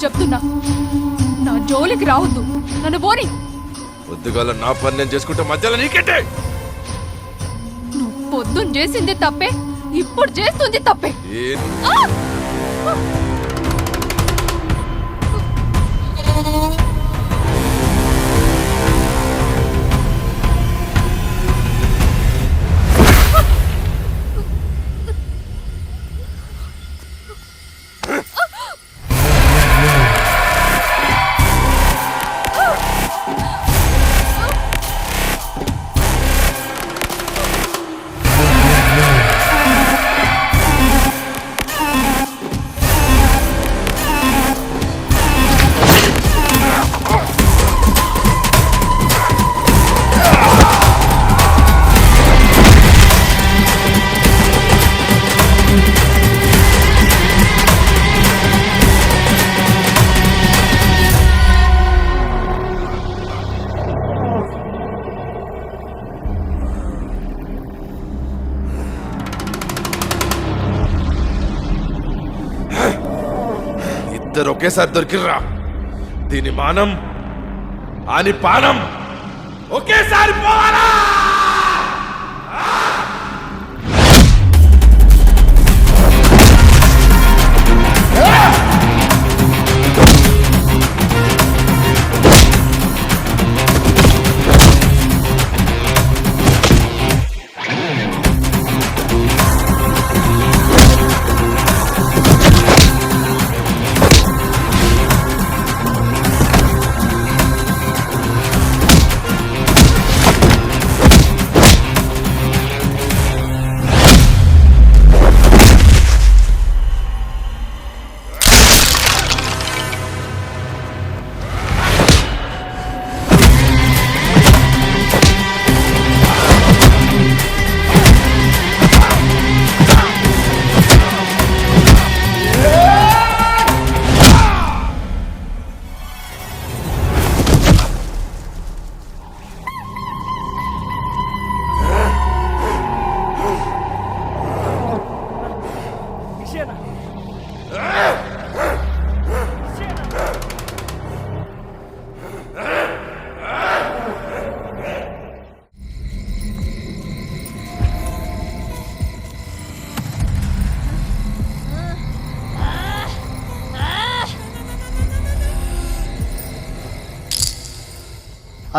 చెప్తున్నా, నా జోలికి రావద్దు, నన్ను పోని. పొద్దుగాల నా పని నేను చేసుకుంటే మధ్యలో నీకేంటే? నువ్వు పొద్దున్న చేసింది తప్పే, ఇప్పుడు చేస్తుంది తప్పే. ఆ! ఇద్దరు ఒకేసారి దొరికిర్రా. దీని మానం అని పానం ఒకేసారి పోవాలా?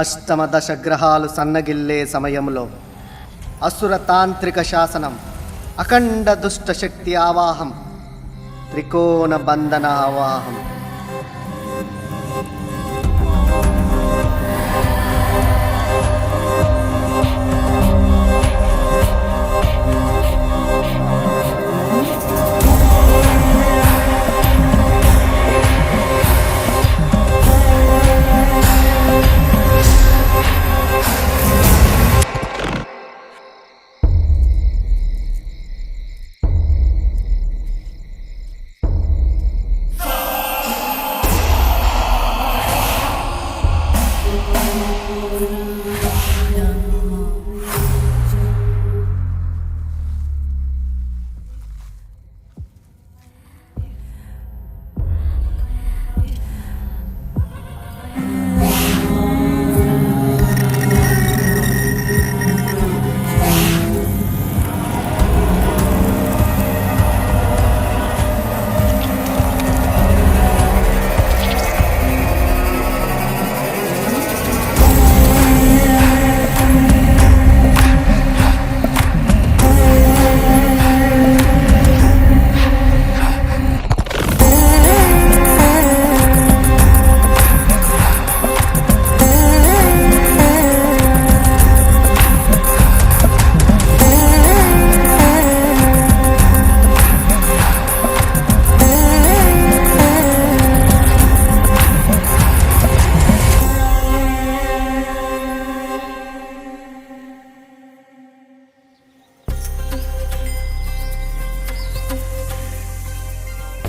అష్టమ దశగ్రహాలు సన్నగిల్లే సమయంలో అసుర తాంత్రిక శాసనం, అఖండ దుష్ట శక్తి ఆవాహం, త్రికోణ బంధన ఆవాహం.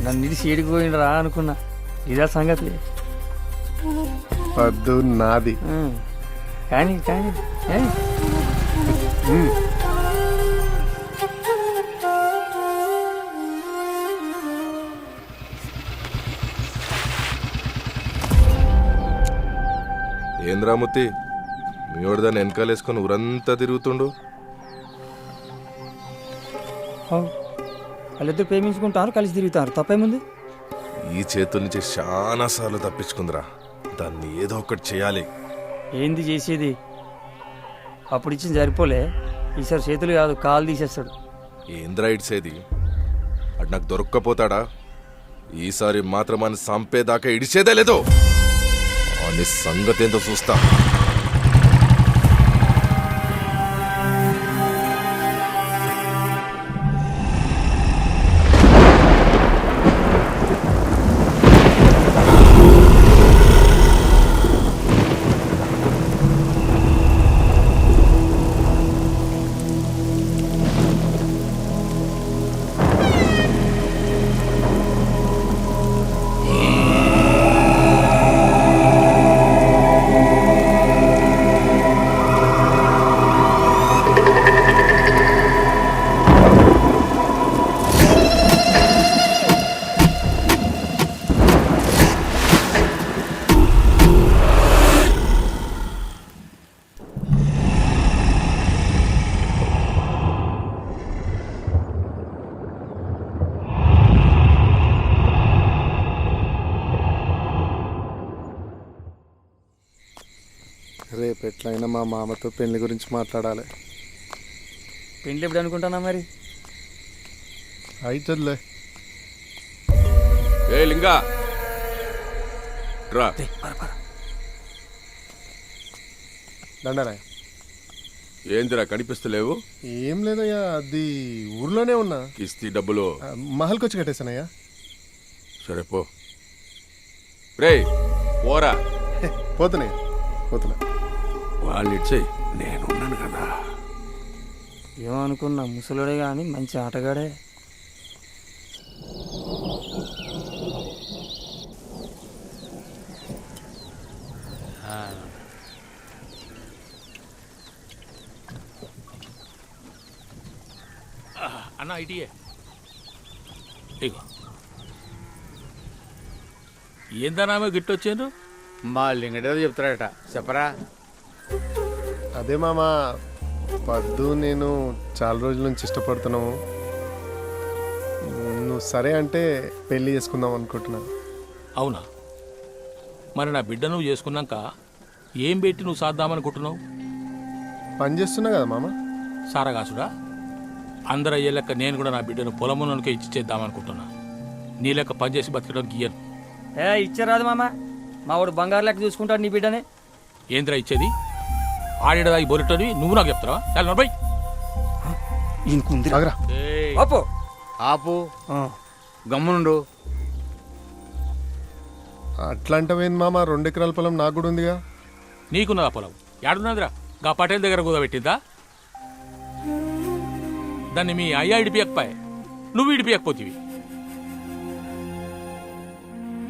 నన్ను ఇది సీడికి రా అనుకున్నా, ఇదా సంగతి. వద్దు నాది. కానీ కానీ ఏంద్రామూర్తి మీ వాడు దాన్ని వెనకాలేసుకొని ఊరంతా తిరుగుతుండు. వాళ్ళిద్దరు ప్రేమించుకుంటారు, కలిసి తిరుగుతారు, తప్పేముంది? ఈ చేతుల నుంచి చాలా సార్లు తప్పించుకుందిరా. దాన్ని ఏదో ఒకటి చేయాలి. ఏంది చేసేది? అప్పుడు ఇచ్చింది సరిపోలే, ఈసారి చేతులు కాదు కాలు తీసేస్తాడు. ఏంద్రా ఇడిసేది? అటు నాకు దొరక్కపోతాడా? ఈసారి మాత్రం అని సంపేదాకా ఇడిచేదే లేదో. అని సంగతి ఏందో చూస్తా. రేపు ఎట్లయినా మా మామతో పెళ్లి గురించి మాట్లాడాలి. పెండ్లి ఎప్పుడు అనుకుంటున్నా మరి? అవుతుందిలే. ఏ లింగా రా. దండరా. ఏందిరా కనిపిస్తలేవు? ఏం లేదయ్యా, అది ఊర్లోనే ఉన్నా. కిస్తీ డబ్బులు మహల్కి వచ్చి కట్టేశానయ్యా. సరే పో. రే పోరా. పోతున్నాయి పోతున్నా. వాళ్ళు ఇచ్చేయి, నేనున్నాను కదా. ఏమనుకున్నా ముసలుడే కానీ మంచి ఆటగాడే. అన్న ఐటీఏ ఇగో ఏందన్నామే గిట్టొచ్చాను. మా లింగడేదో చెప్తాడట, చెప్పరా? అదే మామ, పద్దు నేను చాలా రోజుల నుంచి ఇష్టపడుతున్నాము. నువ్వు సరే అంటే పెళ్లి చేసుకుందాం అనుకుంటున్నా. అవునా? మరి నా బిడ్డ నువ్వు చేసుకున్నాక ఏం పెట్టి నువ్వు సాద్దామనుకుంటున్నావు? పని చేస్తున్నా కదా మామ. సారగాసుడా? అందరు అయ్యే లెక్క నేను కూడా నా బిడ్డను పొలమునకే ఇచ్చి చేద్దామనుకుంటున్నా. నీ లెక్క పనిచేసి బతకడానికి ఇయ్యను. ఇచ్చారాదు మామ, మా వాడు బంగారు లెక్క చూసుకుంటాడు నీ బిడ్డనే. ఏంద్రా ఇచ్చేది? ఆడేదాగి బొరిటని నువ్వు నాకు చెప్తావా? చాలా బై ఆగరా. అప్పు ఆపు, గమ్మునుండు. అట్లాంటివేంది మామ, 2 ఎకరాల పొలం నాకు కూడా ఉందిగా. నీకున్నదా పొలం? ఏడున్నదిరా? గా పటేల్ దగ్గర కూదబెట్టిందా? దాన్ని మీ అయ్యా ఇడిపియకపోయే, నువ్వు ఇడిపియకపోతేవి.